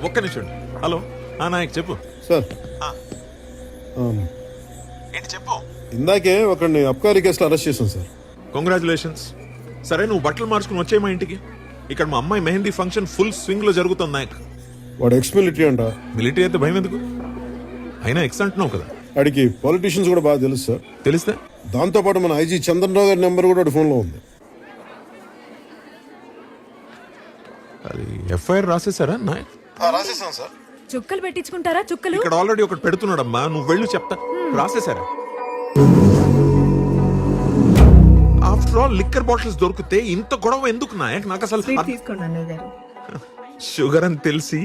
ఒక్క నిమిషం. హలో నాయక్ చెప్పు. సార్ ఏంటి చెప్పు. ఇందాకే ఒకరిని అబ్కారీ కేసులో అరెస్ట్ చేశాను సార్. కంగ్రాచులేషన్స్. సరే నువ్వు బట్టలు మార్చుకుని వచ్చే మా ఇంటికి. ఇక్కడ మా అమ్మాయి మెహందీ ఫంక్షన్ ఫుల్ స్వింగ్ లో జరుగుతుంది నాయక్. వాడు ఎక్స్ మిలిటరీ అంట. మిలిటరీ అయితే భయం ఎందుకు? అయినా ఎక్స్ అంటున్నావు కదా. వాడికి పాలిటీషియన్స్ కూడా బాగా తెలుసు సార్. తెలిస్తే దాంతోపాటు మన ఐజీ చంద్రరావు గారి నెంబర్ కూడా వాడి ఫోన్లో ఉంది. అది ఎఫ్ఐఆర్ రాసేసారా నాయక్? రాసేసాను సార్. చుక్కలు పెట్టించుకుంటారా? చుక్కలు ఇక్కడ ఆల్రెడీ ఒకటి పెడుతున్నాడమ్మా, నువ్వు వెళ్ళు చెప్తా. రాసేసారా? ఆఫ్టర్ ఆల్ లిక్కర్ బాటిల్స్ దొరికితే ఇంత గొడవ ఎందుకు నాయక్? నాకు అసలు తీసుకోండి అన్నయ్య గారు. షుగర్ అని తెలిసి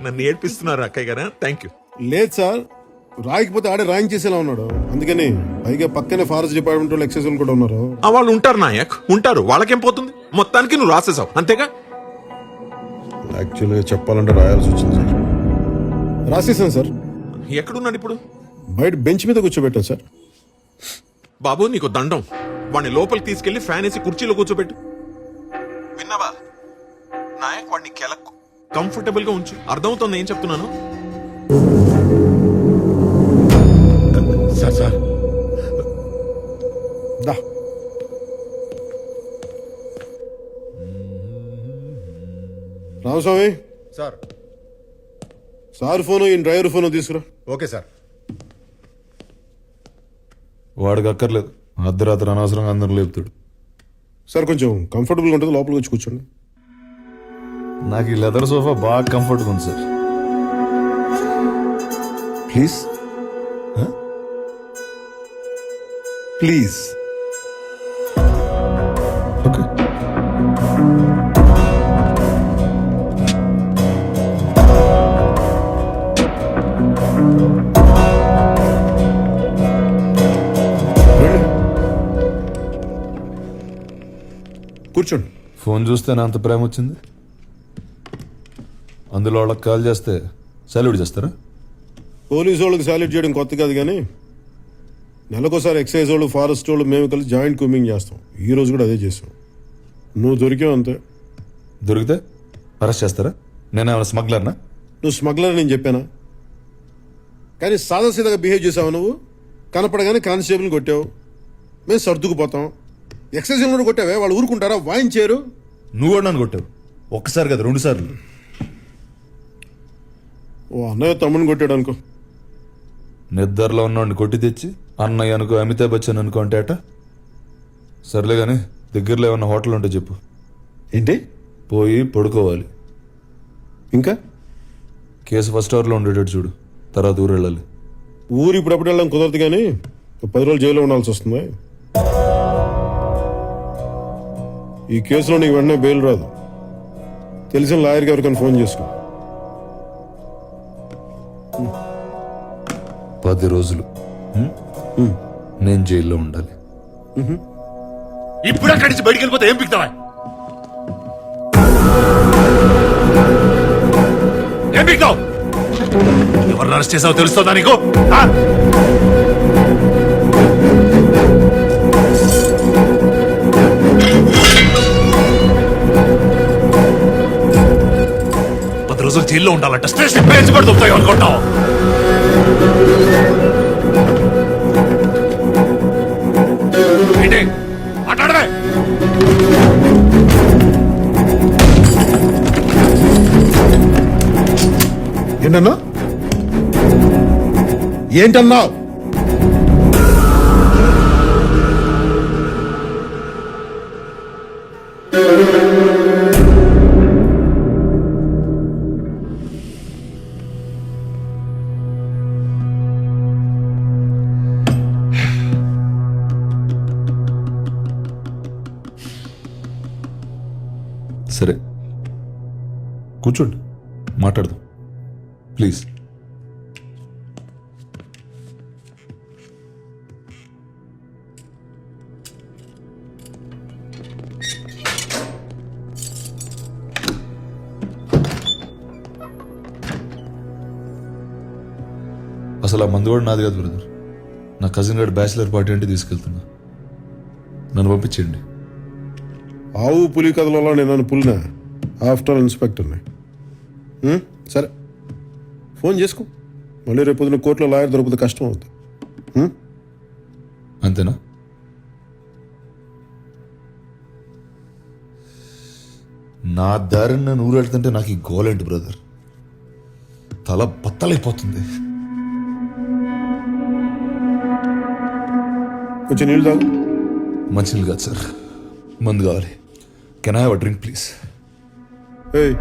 నన్ను ఏడ్పిస్తున్నారు అక్కయ్య గారా. Thank you. లేదు సార్, రాయకపోతే ఆడే రాయించేసేలా ఉన్నాడు. అందుకని పైగా పక్కనే ఫారెస్ట్ డిపార్ట్మెంట్ వాళ్ళు ఎక్సైజ్ వాళ్ళు కూడా ఉన్నారు. వాళ్ళు ఉంటారు నాయక్, ఉంటారు. వాళ్ళకేం పోతుంది? మొత్తానికి నువ్వు రాసేసావు అంతేగా? యాక్చువల్గా చెప్పాలంటే రాయాల్సి వచ్చింది సార్. రాసేసాను సార్. ఎక్కడున్నాడు ఇప్పుడు? బయట బెంచ్ మీద కూర్చోబెట్టాను సార్. బాబు నీకు దండం. వాడిని లోపలికి తీసుకెళ్లి ఫ్యాన్ వేసి కుర్చీలో కూర్చోబెట్టు. విన్నావా నాయక్? వాడిని కెలకు కంఫర్టబుల్ గా ఉంచు. అర్థమవుతుంది ఏం చెప్తున్నాను? సార్ సార్ దా. రామస్వామి సార్. సార్ ఫోను ఈ డ్రైవర్ ఫోను తీసుకురా. Okay sir. వాడికి అక్కర్లేదు, అర్ధరాత్రి అనవసరంగా అందరూ లేపుతాడు. సార్ కొంచెం కంఫర్టబుల్గా ఉంటుంది, లోపలికి వచ్చి కూర్చోండి. నాకు ఈ లెదర్ సోఫా బాగా కంఫర్ట్గా ఉంది సార్. Please please. ఓకే. కూర్చోండి. ఫోన్ చూస్తే నా అంత ప్రేమ వచ్చింది. అందులో వాళ్ళకి కాల్ చేస్తే సాల్యూట్ చేస్తారా? పోలీసు వాళ్ళకి సాల్యూట్ చేయడం కొత్త కాదు, కానీ నెలకోసారి ఎక్సైజ్ వాళ్ళు ఫారెస్ట్ వాళ్ళు మేము కలిసి జాయింట్ కూమింగ్ చేస్తాం. ఈ రోజు కూడా అదే చేసాం. నువ్వు దొరికావు అంతే. దొరికితే అరెస్ట్ చేస్తారా? నేను ఏమైనా స్మగ్లర్నా? నువ్వు స్మగ్లర్ నేను చెప్పానా? కానీ సాదాసీదాగా బిహేవ్ చేసావు నువ్వు. కనపడగానే కానిస్టేబుల్ని కొట్టావు, మేము సర్దుకుపోతాం. ఎక్సైజ్ కూడా కొట్టావే, వాళ్ళు ఊరుకుంటారా? వాయించారు. నువ్వు కూడా నన్ను కొట్టావు. ఒక్కసారి కదా, 2 సార్లు. ఓ అన్నయ్య తమ్ముని కొట్టాడు అనుకో. నిద్రలో ఉన్నవాడిని కొట్టి తెచ్చి అన్నయ్య అనుకో, అమితాబ్ బచ్చన్ అనుకో అంటే అట. సర్లే కానీ దగ్గరలో ఏమన్నా హోటల్ ఉంటే చెప్పు. ఏంటి? పోయి పడుకోవాలి. ఇంకా కేసు ఫస్ట్ అవర్లో ఉండేటట్టు చూడు, తర్వాత ఊరు వెళ్ళాలి. ఊరు ఇప్పుడప్పుడు వెళ్ళడం కుదరదు, కానీ 10 రోజులు జైల్లో ఉండాల్సి వస్తుంది. ఈ కేసులో నీకు వెంటనే బెయిల్ రాదు. తెలిసిన లాయర్కి ఎవరికైనా ఫోన్ చేసుకో. 10 రోజులు నేను జైల్లో ఉండాలి. ఇప్పుడు అక్కడి నుంచి బయటికి వెళ్ళిపోతే ఏం పిక్తావా? ఏం పిక్తావు? ఎవరిని అరెస్ట్ చేసావో తెలుస్తుందా నీకు? రోజులు జైల్లో ఉండాలంట. స్టేషన్ పేర్చి కూడా దొరుకుతాయి అనుకుంటావు? మాట్లాడవే. ఏంటన్నా? ఏంటన్నావు? సరే కూర్చోండి, మాట్లాడదాం ప్లీజ్. అసలు ఆ మందు కూడా నాది కాదు బ్రదర్. నా కజిన్ గారు బ్యాచిలర్ పార్టీ అంటే తీసుకెళ్తున్నా. నన్ను పంపించేయండి. ఆవు పులి కథలలో నేను పులినా? ఆఫ్టర్ ఇన్స్పెక్టర్ని. సరే ఫోన్ చేసుకో. మళ్ళీ రేపు పొద్దున కోర్టులో లాయర్ దొరికితే కష్టం అవుతుంది. అంతేనా? నా దారిని నేను ఊరెళ్తుంటే నాకు ఈ గోలేంటి బ్రదర్, తల బత్తలైపోతుంది. కొంచెం నీళ్ళు తాగు. మంచిది కాదు సార్, మందు కావాలి. Can I have a drink please? ఏయ్,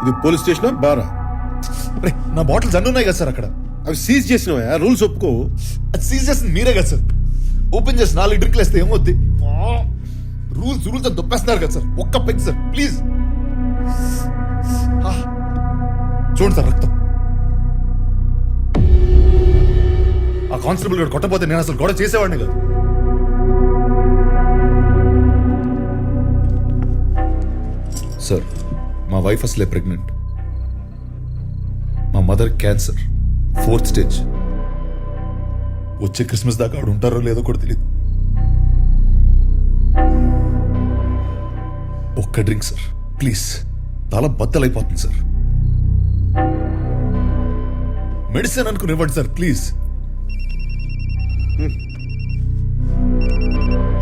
ఇది పోలీస్ స్టేషనా బారా? నా బాటిల్స్ అన్నీ ఉన్నాయి కదా సార్ అక్కడ. అవి సీజ్ చేసినవా? రూల్స్ ఒప్పుకో. అది సీజ్ చేసింది మీరే కదా సార్. ఓపెన్ చేసి 4 డ్రింక్లు వేస్తే ఏమవుద్ది? రూల్స్ అని దొప్పేస్తున్నారు కదా సార్. ఒక్క పెగ్ సార్ ప్లీజ్. చూడండి సార్ రక్తం. ఆ కానిస్టేబుల్ గారు కొట్టపోతే నేను అసలు గొడవ చేసేవాడిని కదా. సార్, మా వైఫ్ అసలే ప్రెగ్నెంట్. మా మదర్ క్యాన్సర్ 4th స్టేజ్. వచ్చే క్రిస్మస్ దాకా ఆవిడ ఉంటారో లేదో కూడా తెలియదు. ఒక్క డ్రింక్ సార్ ప్లీజ్. చాలా బద్దలైపోతుంది సార్. మెడిసిన్ అనుకుని ఇవ్వండి సార్ ప్లీజ్.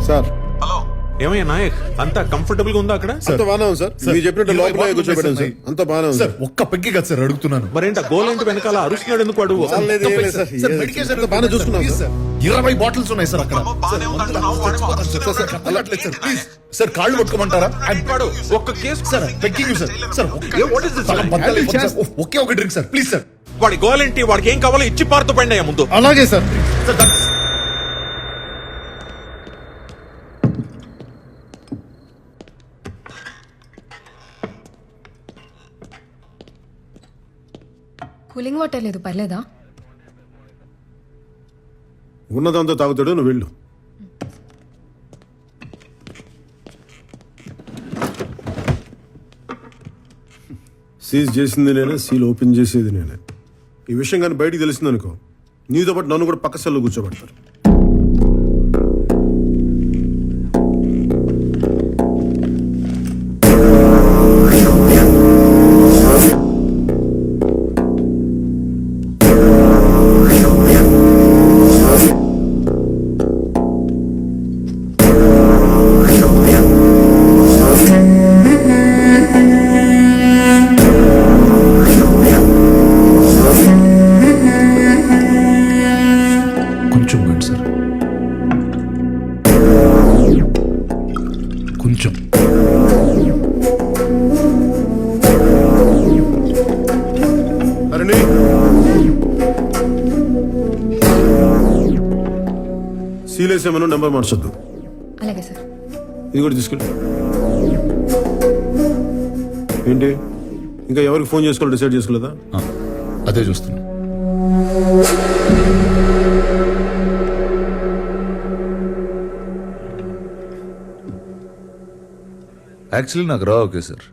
సార్ హలో, ఏమయ్యా నాయక్, అంతా కంఫర్టబుల్ గా ఉందా అక్కడ? అంత బాగానే ఉంది సార్. మీరు చెప్పినట్టు లోపల కూర్చోబెట్టాను సార్. అంత బాగానే ఉంది సార్. ఒక్క పెగ్గి కదా సార్ అడుగుతున్నాను. మరేంటి గోలేంటి వెనకాల అరుస్తున్నాడు ఎందుకు అడుగు? లేదు, ఏం లేదు సార్. సార్, మెడికేషన్ అంత బాగానే చూసుకున్నాం సార్. 20 బాటిల్స్ ఉన్నాయి సార్ అక్కడ. బాగానే ఉందంటున్నావు, వాడు అరుస్తున్నాడు. అలాట్లేదు సార్ ప్లీజ్. సార్ కాళ్ళు పట్టుకోమంటారా? వాడు ఒక్క case sir begging sir. Sir what is this, చాలా sir? బద్దలైపోతుంది సార్. ఒకే ఒక డ్రింక్ సార్ ప్లీజ్ సార్. వాడి గోలేంటి, వాడికి ఏం కావాలో ఇచ్చి పారుతూ పండి అయ్యా ముందు. అలాగే సార్. సార్ కూలింగ్ వాటర్ లేదు, పర్లేదా? ఉన్నదంతా తాగుతాడు, నువ్వు వెళ్ళు. సీజ్ చేసింది నేనే, సీల్ ఓపెన్ చేసేది నేనే. ఈ విషయం కానీ బయటికి తెలిసింది అనుకో, నీతో పాటు నన్ను కూడా పక్క సెల్లో కూర్చోబెడతారు. కొంచెం వేయండి సార్, కొంచెం. అరే సీల్ వేసేమను, నెంబర్ మార్చొద్దు. అలాగే సార్. ఇది కూడా తీసుకెళ్ళి. ఏంటి ఇంకా ఎవరికి ఫోన్ చేసుకోవాలో డిసైడ్ చేసుకోలేదా? అదే చూస్తున్నా. యాక్చువల్లీ నాకు రా okay sir.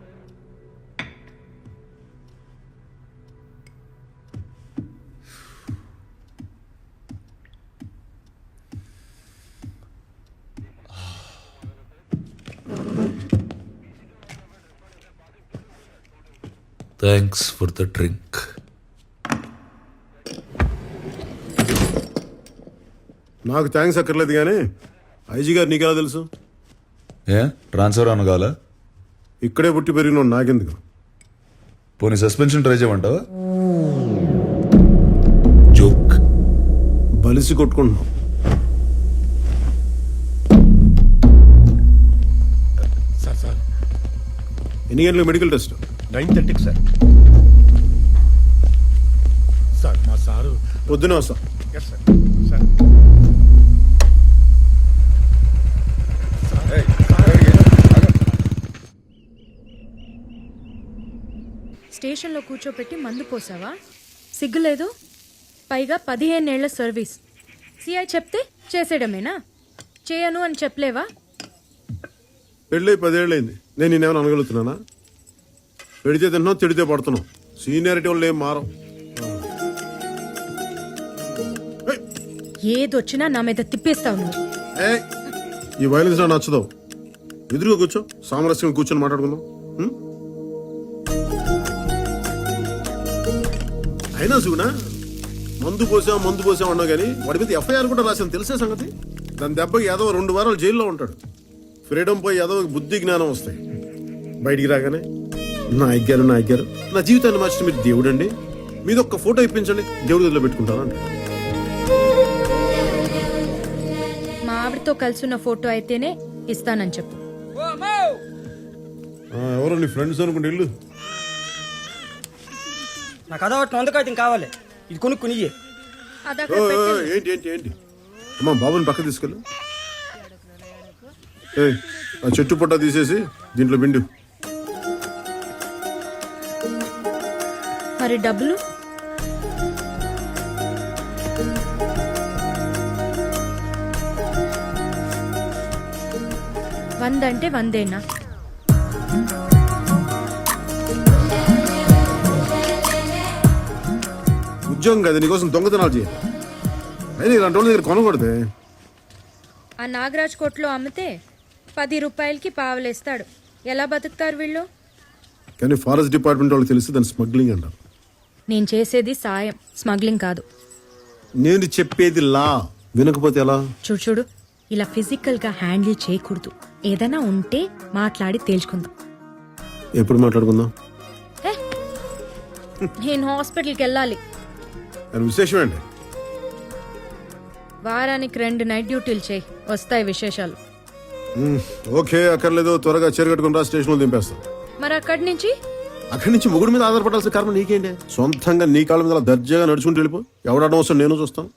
Thanks for the drink. నాకు థ్యాంక్స్ అక్కర్లేదు కానీ ఐజీ గారు నీకెలా తెలుసు? ఏ ట్రాన్స్ఫర్ అనగాల? ఇక్కడే పుట్టి పెరిగిన నాకెందుకు? పోనీ సస్పెన్షన్ ట్రై చేయమంటావా? జోక్. బలిసి కొట్టుకుంటున్నాం. సార్ ఎన్ని గంటలకు మెడికల్ టెస్ట్? 9:30 సార్. సార్ మా సారు పొద్దునే వస్తా. Yes sir. సార్ స్టేషన్లో కూర్చోపెట్టి మందు పోసావా? సిగ్గులేదు? పైగా 15 ఏళ్ల సర్వీస్. సిఐ చెప్తే చేసేయడమేనా? చేయను అని చెప్పలేవా? పెళ్ళై 10 ఏళ్ళైంది. నేను నేనేమైనా అనగలుగుతున్నానా? పెడితే తింటున్నావు, తిడితే పడుతున్నావు. సీనియారిటీ వాళ్ళు ఏం మారం. ఏదొచ్చినా నా మీద తిప్పేస్తావు నువ్వు. ఈ వైలెన్స్ నాకు నచ్చదు. ఎదురుగా కూర్చో, సామరస్యంగా కూర్చొని మాట్లాడుకుందాం. అయినా సుగునా మందు పోసాం అన్నావు కానీ వాడి మీద ఎఫ్ఐఆర్ కూడా రాశాను తెలిసే సంగతి. దాని దెబ్బకి ఏదో 2 వారాలు జైల్లో ఉంటాడు. ఫ్రీడమ్ పోయి ఏదో బుద్ధి జ్ఞానం వస్తాయి. బయటికి రాగానే నా అయ్యారు నా జీవితాన్ని మార్చిన మీరు దేవుడు అండి, మీద ఒక్క ఫోటో ఇప్పించండి, దేవుడి గదిలో పెట్టుకుంటాను అంట. మా ఆవిడతో కలిసిన ఫోటో అయితేనే ఇస్తానని చెప్పు. ఎవరో నీ ఫ్రెండ్స్ అనుకుంటే ఇల్లు. నాకు అదో ఒకటి వందకాయతం కావాలి, ఇది కొనుక్కుని అది అక్కడ పెట్టు. ఏంటి అమ్మా బాబుని పక్క తీసుకెళ్ళు. ఆ చెట్టు పొట్ట తీసేసి దీంట్లో పిండు. మరి డబ్బులు? వందంటే 100 ఉద్యోగం కదా నీకోసం దొంగతనాలు చేయాలి. అయినా ఇలాంటి వాళ్ళ దగ్గర కొనకూడదే. ఆ నాగరాజ్ కోట్లో అమ్మితే 10 రూపాయలకి పావలేస్తాడు. ఎలా బతుకుతారు వీళ్ళు? కానీ ఫారెస్ట్ డిపార్ట్మెంట్ వాళ్ళకి తెలిసి దాన్ని స్మగ్లింగ్ అంటారు. నేను చేసేది సాయం, స్మగ్లింగ్ కాదు. నేను చెప్పేది లా, వినకపోతే ఎలా? చూడు ఇలా ఫిజికల్ గా హ్యాండిల్ చేయకూడదు. ఏదైనా ఉంటే మాట్లాడి తేల్చుకుందాం. ఎప్పుడు మాట్లాడుకుందాం? నేను హాస్పిటల్కి వెళ్ళాలి. దాని విశేషం ఏంటి? వారానికి 2 నైట్ డ్యూటీలు చేయి, వస్తాయి విశేషాలు. ఓకే, అక్కర్లేదు, త్వరగా చేరుకట్టుకుని రా, స్టేషన్లో దింపేస్తాం. మరి అక్కడి నుంచి మొగుడు మీద ఆధారపడాల్సిన కర్మ నీకేంటి? సొంతంగా నీ కాళ్ళ మీద అలా దర్జాగా నడుచుకుంటూ వెళ్ళిపో. ఎవడడం అవసరం నేను చూస్తాను.